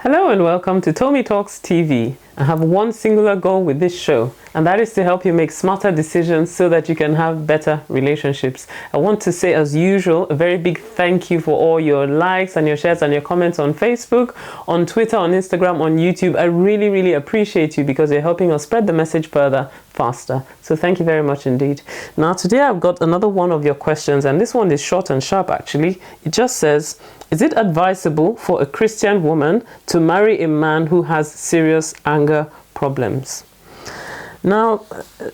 Hello and welcome to Tomi Talks TV. I have one singular goal with this show, and that is to help you make smarter decisions so that you can have better relationships. I want to say, as usual, a very big thank you for all your likes and your shares and your comments on Facebook, on Twitter, on Instagram, on YouTube. I really, really appreciate you because you're helping us spread the message further, faster. So thank you very much indeed. Now, today I've got another one of your questions, and this one is short and sharp actually. It just says, is it advisable for a Christian woman to marry a man who has serious anger problems? Now,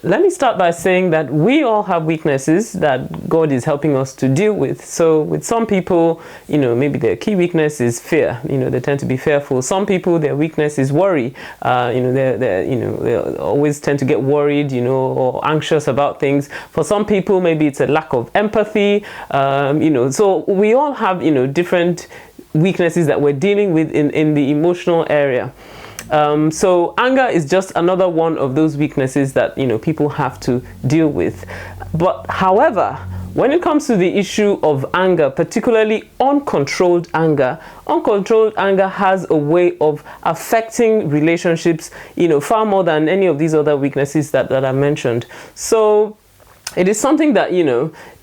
let me start by saying that we all have weaknesses that God is helping us to deal with. So with some people, maybe their key weakness is fear. They tend to be fearful. Some people, their weakness is worry. They always tend to get worried, or anxious about things. For some people, maybe it's a lack of empathy. So we all have, different weaknesses that we're dealing with in the emotional area. So anger is just another one of those weaknesses that people have to deal with. But however, when it comes to the issue of anger, particularly uncontrolled anger has a way of affecting relationships, far more than any of these other weaknesses that I mentioned. So it is something that,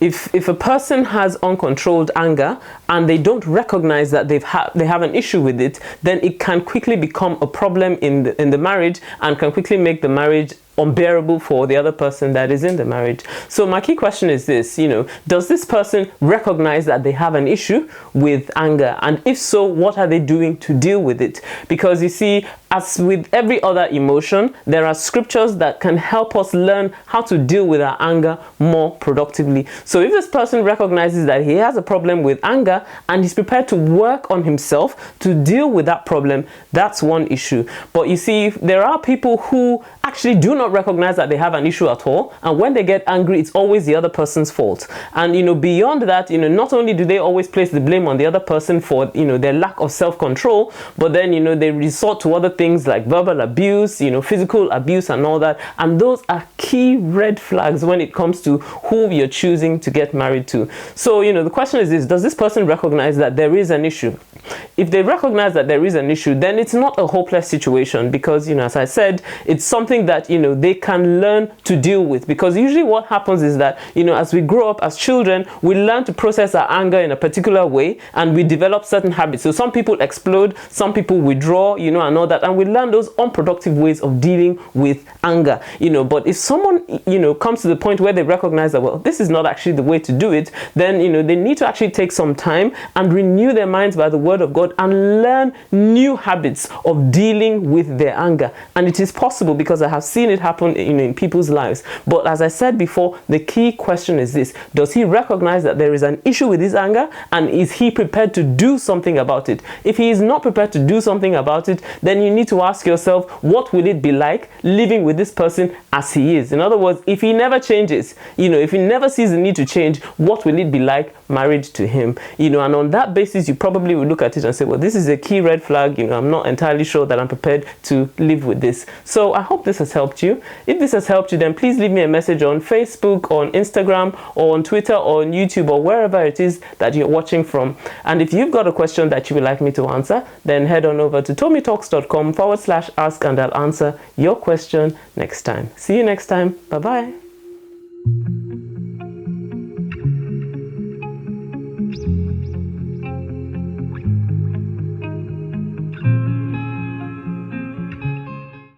if a person has uncontrolled anger and they don't recognize that they have an issue with it, then it can quickly become a problem in the marriage and can quickly make the marriage unbearable for the other person that is in the marriage. So my key question is this, does this person recognize that they have an issue with anger? And if so, what are they doing to deal with it? Because you see, as with every other emotion, there are scriptures that can help us learn how to deal with our anger more productively. So if this person recognizes that he has a problem with anger and he's prepared to work on himself to deal with that problem, that's one issue. But you see, there are people who actually do not recognize that they have an issue at all, and when they get angry, it's always the other person's fault. And beyond that, not only do they always place the blame on the other person for their lack of self-control, but then they resort to other things like verbal abuse, physical abuse and all that. And those are key red flags when it comes to who you're choosing to get married to. So the question is this: does this person recognize that there is an issue? If they recognize that there is an issue, then it's not a hopeless situation, because as I said, it's something that they can learn to deal with. Because usually what happens is that as we grow up as children, we learn to process our anger in a particular way, and we develop certain habits. So some people explode, some people withdraw, and all that, and we learn those unproductive ways of dealing with anger. But if someone comes to the point where they recognize that, well, this is not actually the way to do it, then they need to actually take some time and renew their minds by the word of God and learn new habits of dealing with their anger. And it is possible, because I have seen it happen in people's lives. But as I said before, the key question is this: does he recognize that there is an issue with his anger, and is he prepared to do something about it? If he is not prepared to do something about it, then you need to ask yourself, what will it be like living with this person as he is? In other words, if he never changes, if he never sees the need to change, what will it be like married to him? And on that basis, you probably will look at it and say, well, this is a key red flag. I'm not entirely sure that I'm prepared to live with this. So I hope this has helped you. If this has helped you, then please leave me a message on Facebook, on Instagram, or on Twitter, or on YouTube, or wherever it is that you're watching from. And if you've got a question that you would like me to answer, then head on over to tomitalks.com/ask, and I'll answer your question next time. See you next time. Bye-bye.